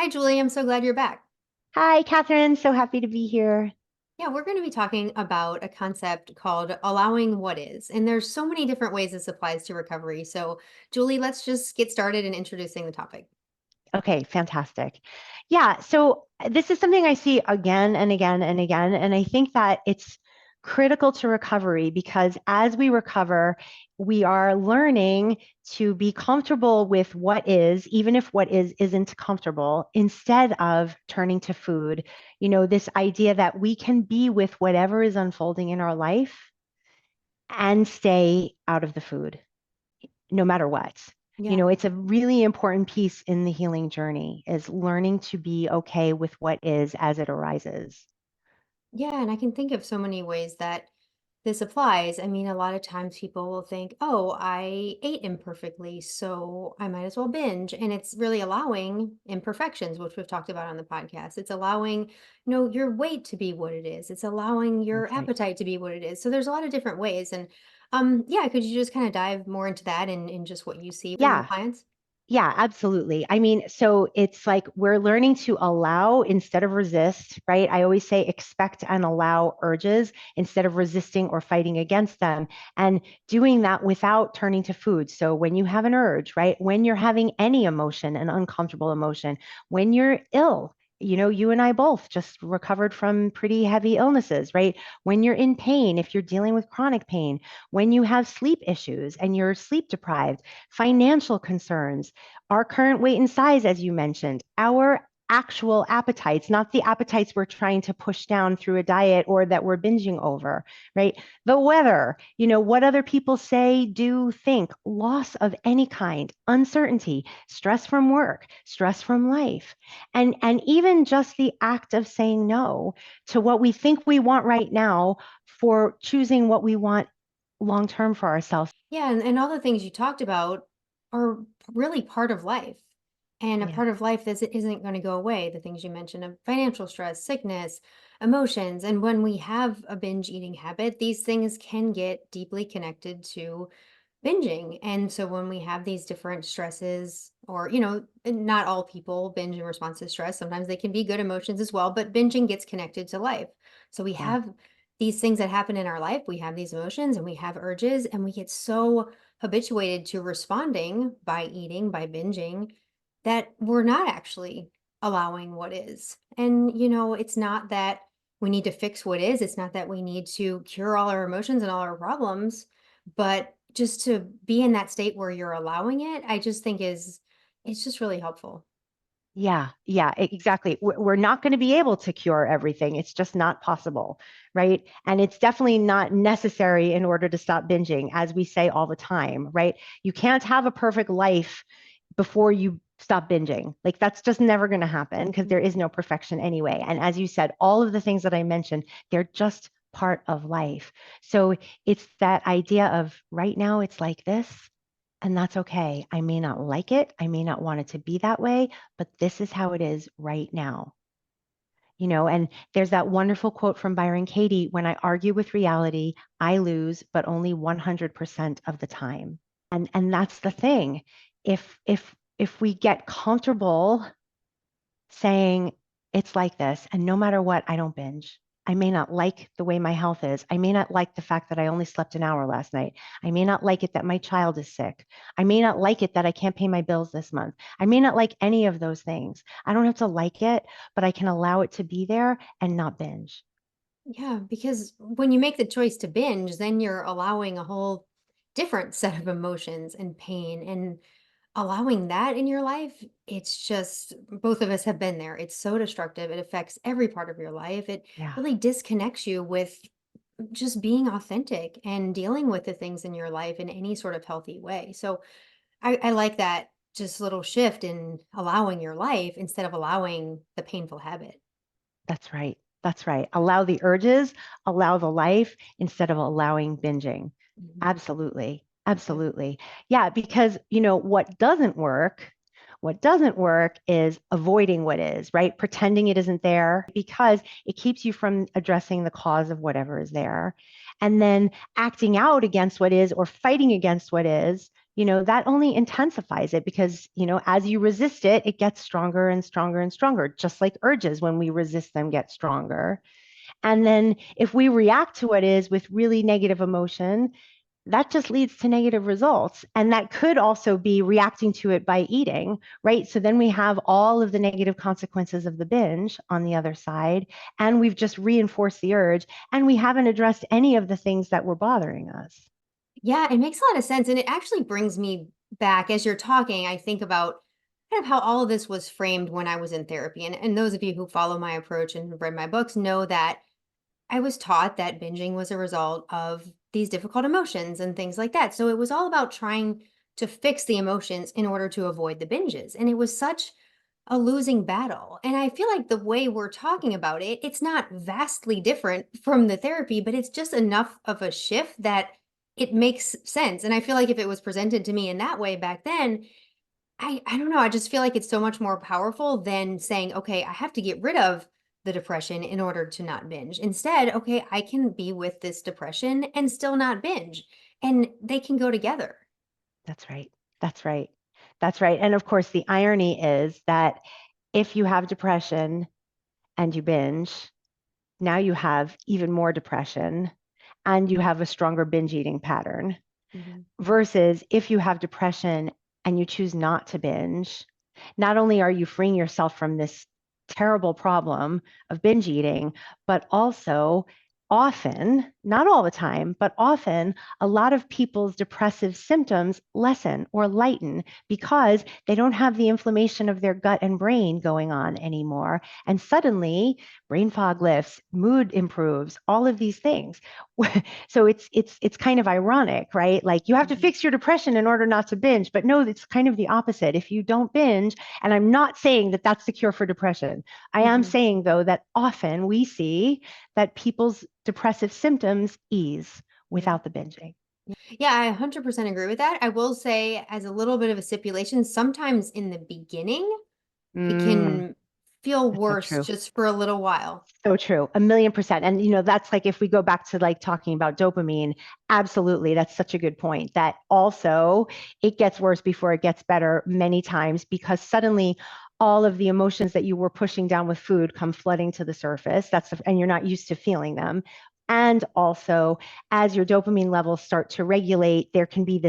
Hi, Julie. I'm so glad you're back. Hi, Kathryn. So happy to be here. Yeah, we're going to be talking about a concept called allowing what is. And there's so many different ways this applies to recovery. So, Julie, let's just get started in introducing the topic. Okay, fantastic. Yeah, so this is something I see again and again and again. And I think that it's critical to recovery because as we recover, we are learning to be comfortable with what is, even if what is isn't comfortable, instead of turning to food. This idea that we can be with whatever is unfolding in our life and stay out of the food, no matter what. Yeah. It's a really important piece in the healing journey is learning to be okay with what is as it arises. Yeah. And I can think of so many ways that this applies. I mean, a lot of times people will think, oh, I ate imperfectly, so I might as well binge. And it's really allowing imperfections, which we've talked about on the podcast. It's allowing, your weight to be what it is. It's allowing your That's right. appetite to be what it is. So there's a lot of different ways. And yeah, could you just kind of dive more into that and just what you see from your Yeah, clients? yeah, absolutely. I mean, so it's like we're learning to allow instead of resist, right? I always say expect and allow urges instead of resisting or fighting against them, and doing that without turning to food. So when you have an urge, right? When you're having any emotion, an uncomfortable emotion, when you're ill, you and I both just recovered from pretty heavy illnesses, right? When you're in pain, if you're dealing with chronic pain, when you have sleep issues and you're sleep deprived, financial concerns, our current weight and size, as you mentioned, our actual appetites, not the appetites we're trying to push down through a diet or that we're binging over, right? The weather, what other people say, do, think, loss of any kind, uncertainty, stress from work, stress from life, and even just the act of saying no to what we think we want right now for choosing what we want long term for ourselves. Yeah, and all the things you talked about are really part of life. And a Yeah. part of life that isn't going to go away. The things you mentioned of financial stress, sickness, emotions. And when we have a binge eating habit, these things can get deeply connected to binging. And so when we have these different stresses, or, and not all people binge in response to stress, sometimes they can be good emotions as well, but binging gets connected to life. So we Yeah. have these things that happen in our life, we have these emotions and we have urges, and we get so habituated to responding by eating, by binging, that we're not actually allowing what is. And, it's not that we need to fix what is, it's not that we need to cure all our emotions and all our problems, but just to be in that state where you're allowing it, I just think it's just really helpful. Yeah, yeah, exactly. We're not going to be able to cure everything. It's just not possible, right? And it's definitely not necessary in order to stop binging, as we say all the time, right? You can't have a perfect life before you stop binging. Like that's just never going to happen because there is no perfection anyway. And as you said, all of the things that I mentioned, they're just part of life. So it's that idea of right now it's like this. And that's okay. I may not like it. I may not want it to be that way, but this is how it is right now. And there's that wonderful quote from Byron Katie, when I argue with reality, I lose, but only 100% of the time. And that's the thing. If we get comfortable saying it's like this, and no matter what, I don't binge. I may not like the way my health is. I may not like the fact that I only slept an hour last night. I may not like it that my child is sick. I may not like it that I can't pay my bills this month. I may not like any of those things. I don't have to like it, but I can allow it to be there and not binge. Yeah, because when you make the choice to binge, then you're allowing a whole different set of emotions and pain, and allowing that in your life, it's just both of us have been there. It's so destructive. It affects every part of your life. It Yeah, really disconnects you with just being authentic and dealing with the things in your life in any sort of healthy way. So I like that just little shift in allowing your life instead of allowing the painful habit. that's right. That's right. Allow the urges, allow the life instead of allowing binging. Mhm. Absolutely. Yeah. Absolutely. Yeah, because what doesn't work is avoiding what is, right? Pretending it isn't there because it keeps you from addressing the cause of whatever is there. And then acting out against what is or fighting against what is that only intensifies it because, as you resist it, it gets stronger and stronger and stronger, just like urges when we resist them get stronger. And then if we react to what is with really negative emotion, that just leads to negative results. And that could also be reacting to it by eating, right? So then we have all of the negative consequences of the binge on the other side, and we've just reinforced the urge, and we haven't addressed any of the things that were bothering us. Yeah, it makes a lot of sense. And it actually brings me back as you're talking. I think about kind of how all of this was framed when I was in therapy. And those of you who follow my approach and have read my books know that I was taught that binging was a result of these difficult emotions and things like that. So it was all about trying to fix the emotions in order to avoid the binges. And it was such a losing battle. And I feel like the way we're talking about it, it's not vastly different from the therapy, but it's just enough of a shift that it makes sense. And I feel like if it was presented to me in that way back then, I don't know, I just feel like it's so much more powerful than saying, "Okay, I have to get rid of the depression in order to not binge." Instead, okay, I can be with this depression and still not binge, and they can go together. That's right. That's right. That's right. And of course, the irony is that if you have depression and you binge, now you have even more depression and you have a stronger binge eating pattern. Mhm. Versus if you have depression and you choose not to binge, not only are you freeing yourself from this terrible problem of binge eating, but also often, not all the time, but often, a lot of people's depressive symptoms lessen or lighten because they don't have the inflammation of their gut and brain going on anymore. And suddenly, brain fog lifts, mood improves, all of these things. So it's kind of ironic, right? Like you have to Mhm. fix your depression in order not to binge, but no, it's kind of the opposite. If you don't binge, and I'm not saying that that's the cure for depression. I am Mhm. saying though that often we see that people's depressive symptoms ease Yeah. without the binging. Yeah, I 100% agree with that. I will say, as a little bit of a stipulation, sometimes in the beginning, it Mm, can feel that's so worse true. just for a little while. So true. 1,000,000%. And that's like if we go back to like talking about dopamine, absolutely. That's such a good point. That also it gets worse before it gets better many times because suddenly all of the emotions that you were pushing down with food come flooding to the surface. And you're not used to feeling them. And also, as your dopamine levels start to regulate, there can be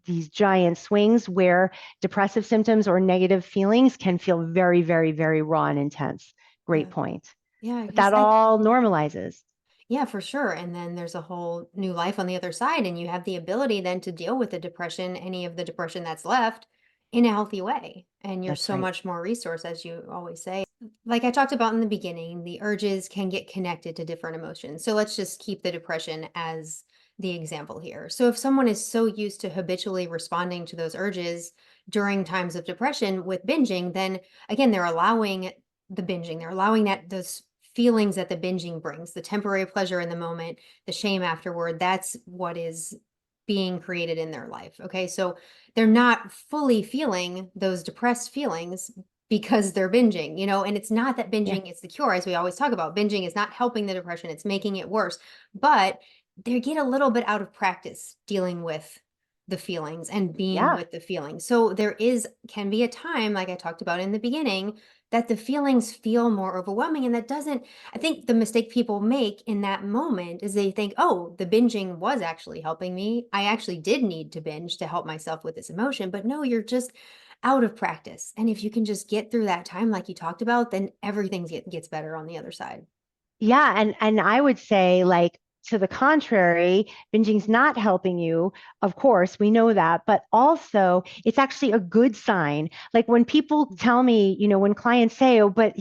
these giant swings where depressive symptoms or negative feelings can feel very, very, very raw and intense. Great Yeah. point. Yeah, But because that all normalizes. yeah, for sure. And then there's a whole new life on the other side, and you have the ability then to deal with the depression, any of the depression that's left, in a healthy way. And you're That's so right. much more resource, as you always say. Like I talked about in the beginning, the urges can get connected to different emotions. So let's just keep the depression as the example here. So if someone is so used to habitually responding to those urges during times of depression with binging, then again, they're allowing the binging, they're allowing that those feelings that the binging brings, the temporary pleasure in the moment, the shame afterward, that's what is being created in their life. Okay. So they're not fully feeling those depressed feelings because they're binging, and it's not that Yeah. binging is the cure, as we always talk about. Binging is not helping the depression, it's making it worse. But they get a little bit out of practice dealing with the feelings and being Yeah. with the feelings. So there is can be a time, like I talked about in the beginning, that the feelings feel more overwhelming. And that doesn't, I think the mistake people make in that moment is they think, oh, the binging was actually helping me. I actually did need to binge to help myself with this emotion. But no, you're just out of practice. And if you can just get through that time, like you talked about, then everything gets better on the other side. Yeah, and I would say like to the contrary, binging's not helping you. Of course, we know that, but also it's actually a good sign. Like when people tell me, when clients say, "Oh, but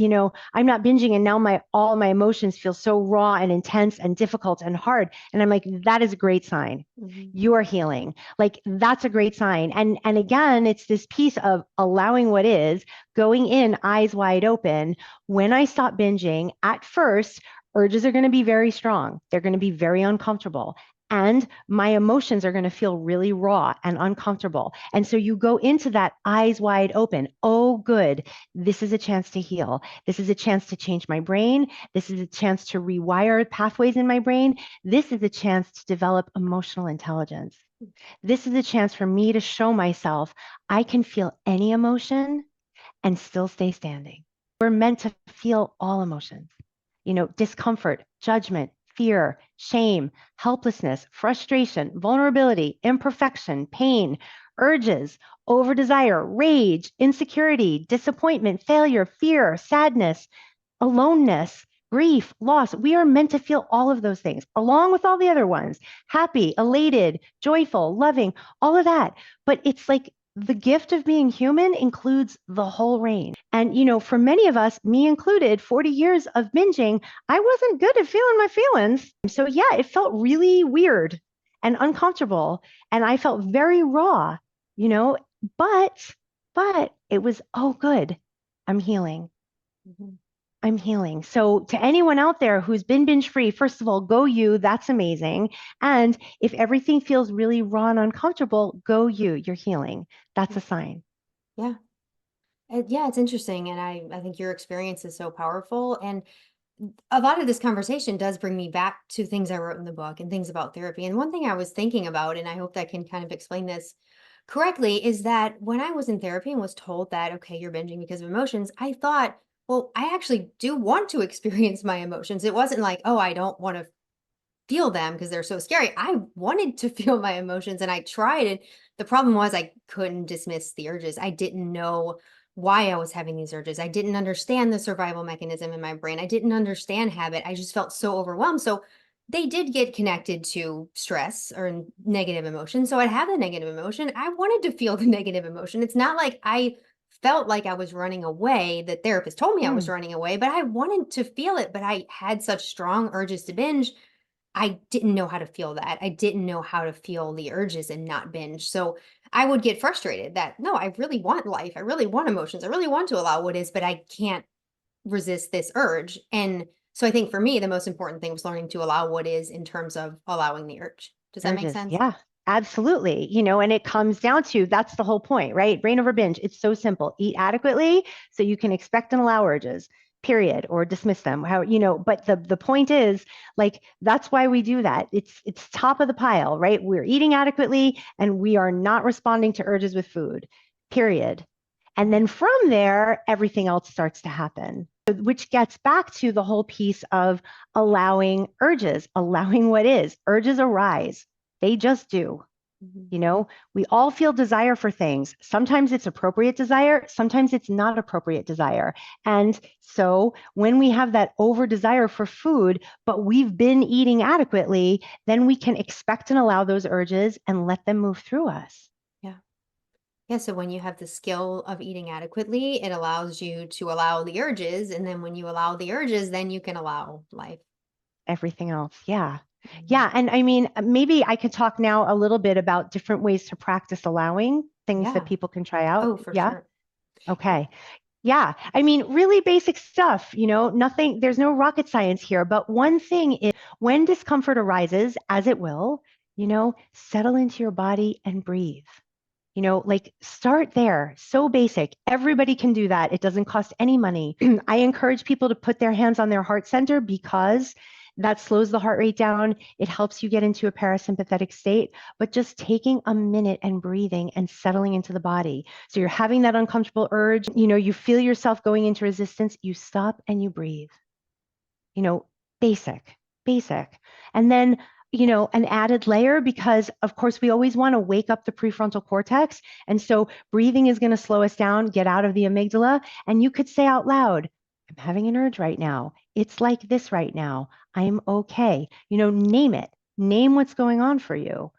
I'm not binging and now my all my emotions feel so raw and intense and difficult and hard." And I'm like, "That is a great sign. Mhm. You are healing." Like that's a great sign. And again, it's this piece of allowing what is, going in eyes wide open. When I stop binging, at first urges are going to be very strong. They're going to be very uncomfortable. And my emotions are going to feel really raw and uncomfortable. And so you go into that eyes wide open. Oh, good. This is a chance to heal. This is a chance to change my brain. This is a chance to rewire pathways in my brain. This is a chance to develop emotional intelligence. This is a chance for me to show myself I can feel any emotion and still stay standing. We're meant to feel all emotions, discomfort, judgment, fear, shame, helplessness, frustration, vulnerability, imperfection, pain, urges, over desire, rage, insecurity, disappointment, failure, fear, sadness, aloneness, grief, loss. We are meant to feel all of those things along with all the other ones: happy, elated, joyful, loving, all of that. But it's like the gift of being human includes the whole range. And, for many of us, me included, 40 years of binging, I wasn't good at feeling my feelings. So, yeah, it felt really weird and uncomfortable. And I felt very raw, you know, but, but it was, oh, good. I'm healing. Mhm. I'm healing. So, to anyone out there who's been binge free, first of all, go you. That's amazing. And if everything feels really raw and uncomfortable, go you. You're healing. That's Yeah. a sign. Yeah. Yeah, it's interesting. And I think your experience is so powerful. And a lot of this conversation does bring me back to things I wrote in the book and things about therapy. And one thing I was thinking about, and I hope that can kind of explain this correctly, is that when I was in therapy and was told that, okay, you're binging because of emotions, I thought, well, I actually do want to experience my emotions. It wasn't like, oh, I don't want to feel them because they're so scary. I wanted to feel my emotions and I tried. And the problem was I couldn't dismiss the urges. I didn't know why I was having these urges. I didn't understand the survival mechanism in my brain. I didn't understand habit. I just felt so overwhelmed. So they did get connected to stress or negative emotion. So I'd have the negative emotion. I wanted to feel the negative emotion. It's not like I felt like I was running away. The therapist told me I was Mm, running away, but I wanted to feel it. But I had such strong urges to binge. I didn't know how to feel that. I didn't know how to feel the urges and not binge. So I would get frustrated that no, I really want life. I really want emotions. I really want to allow what is, but I can't resist this urge. And so I think for me, the most important thing was learning to allow what is in terms of allowing the urge. Does that make urges. sense? Yeah, absolutely. And it comes down to that's the whole point, right? Brain over binge. It's so simple. Eat adequately so you can expect and allow urges, period, or dismiss them. But the point is, like, that's why we do that. It's top of the pile, right? We're eating adequately and we are not responding to urges with food, period. And Mhm. then from there, everything else starts to happen, which gets back to the whole piece of allowing urges, allowing what is. Urges arise. They just do. Mhm. We all feel desire for things. Sometimes it's appropriate desire, sometimes it's not appropriate desire. And so when we have that over desire for food, but we've been eating adequately, then we can expect and allow those urges and let them move through us. Yeah. Yeah. So when you have the skill of eating adequately, it allows you to allow the urges. And then when you allow the urges, then you can allow life. Everything else. Yeah. Mhm. Yeah. And I mean, maybe I could talk now a little bit about different ways to practice allowing things that Yeah. people can try out. Oh, for Yeah. sure. Yeah. Okay. Yeah. I mean, really basic stuff, nothing, there's no rocket science here. But one thing is when discomfort arises, as it will, settle into your body and breathe. Like start there. So basic. Everybody can do that. It doesn't cost any money. I encourage people to put their hands on their heart center because that slows the heart rate down. It helps you get into a parasympathetic state, but just taking a minute and breathing and settling into the body. So you're having that uncomfortable urge, you feel yourself going into resistance, you stop and you breathe you know, basic, basic. And then, an added layer because, of course, we always want to wake up the prefrontal cortex. And so breathing is going to slow us down, get out of the amygdala. And you could say out loud, I'm having an urge right now. It's like this right now. I'm okay. Name it, name what's going on for you.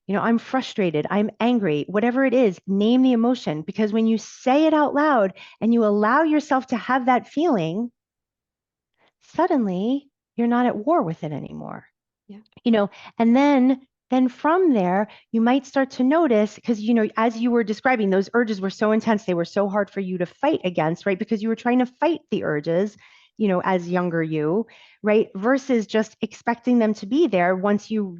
I'm frustrated, I'm angry, whatever it is, name the emotion because when you say it out loud and you allow yourself to have that feeling, suddenly you're not at war with it anymore. Yeah. you know and then from there you might start to notice because as you were describing, those urges were so intense, they were so hard for you to fight against, right? Because you were trying to fight the urges, as younger you, right? Versus just expecting them to be there once you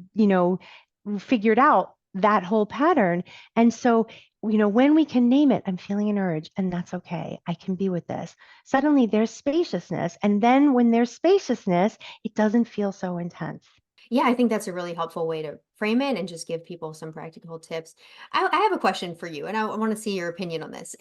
figured out that whole pattern. And so when we can name it, I'm feeling an urge and that's okay, I can be with this. Suddenly there's spaciousness, and then when there's spaciousness, it doesn't feel so intense. Yeah, I think that's a really helpful way to frame it and just give people some practical tips. I have a question for you, and I want to see your opinion on this.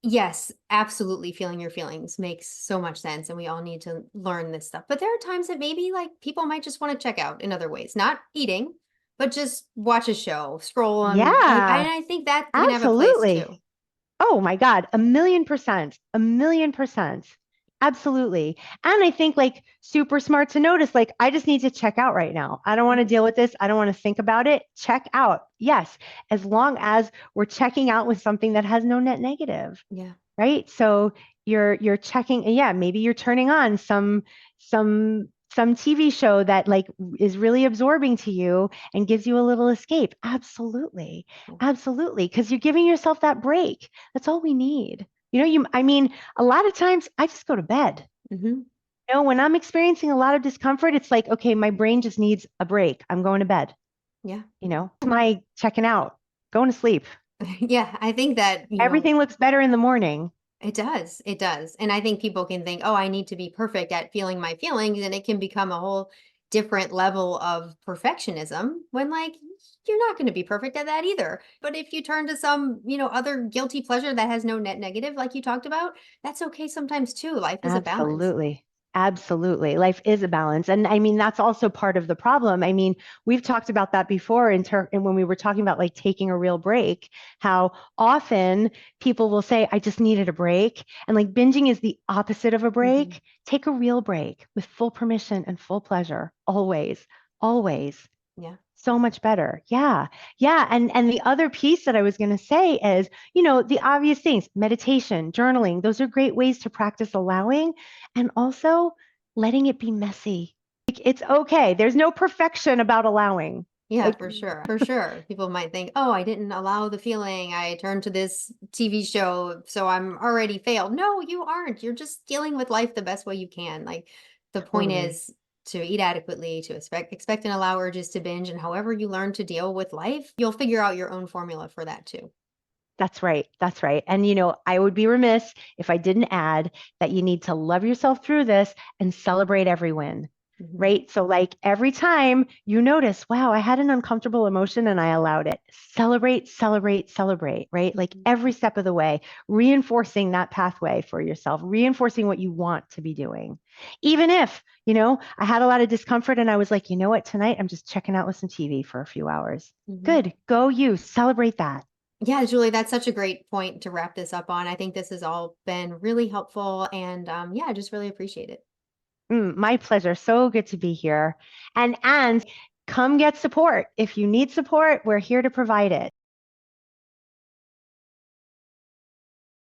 Yes, absolutely, feeling your feelings makes so much sense, and we all need to learn this stuff. But there are times that maybe like people might just want to check out in other ways, not eating, but just watch a show, scroll on. Yeah, I think that can have a place absolutely. too. Oh my God, a million percent, a million percent. Absolutely. And I think like super smart to notice, like, I just need to check out right now. I don't want to Mhm. deal with this. I don't want to think about it. Check out. Yes, as long as we're checking out with something that has no net negative, Yeah. right? So you're checking, yeah, maybe you're turning on some TV show that like is really absorbing to you and gives you a little escape. Absolutely. Yeah. Absolutely. Because you're giving yourself that break. That's all we need. I mean, a lot of times I just go to bed. Hmm. When I'm experiencing a lot of discomfort, it's like, okay, my brain just needs a break. I'm going to bed. Yeah. My checking out, going to sleep. Yeah. I think that, Everything looks better in the morning. it does. It does. And I think people can think, oh, I need to be perfect at feeling my feelings. And it can become a whole different level of perfectionism when, like, you're not going to be perfect at that either. But if you turn to some, other guilty pleasure that has no net negative, like you talked about, that's okay sometimes too. Life is a balance. Absolutely. Absolutely. Life is a balance. And I mean, that's also part of the problem. I mean, we've talked about that before and when we were talking about like taking a real break, how often people will say, I just needed a break. And like binging is the opposite of a Hmm. break. Take a real break with full permission and full pleasure. Always, always. Yeah. So much better. Yeah. Yeah. And the other piece that I was going to say is, the obvious things, meditation, journaling, those are great ways to practice allowing and also letting it be messy. Like, it's okay. There's no perfection about allowing. Yeah, Like, for sure. For sure. People might think, oh, I didn't allow the feeling. I turned to this TV show, so I'm already failed. No, you aren't. You're just dealing with life the best way you can. Like, the point totally. is to eat adequately, to expect and allow urges to binge. And however you learn to deal with life, you'll figure out your own formula for that too. That's right. That's right. And, I would be remiss if I didn't add that you need to love yourself through this and celebrate every win, Hmm. right? So, like every time you notice, wow, I had an uncomfortable emotion and I allowed it, celebrate, celebrate, celebrate, right? Like Hmm. every step of the way, reinforcing that pathway for yourself, reinforcing what you want to be doing. Even if, I had a lot of discomfort and I was like, you know what, tonight I'm just checking out with some TV for a few hours. Hmm. Good. Go you. Celebrate that. Yeah, Julie, that's such a great point to wrap this up on. I think this has all been really helpful. And yeah, I just really appreciate it. My pleasure. So good to be here. And come get support. If you need support, we're here to provide it.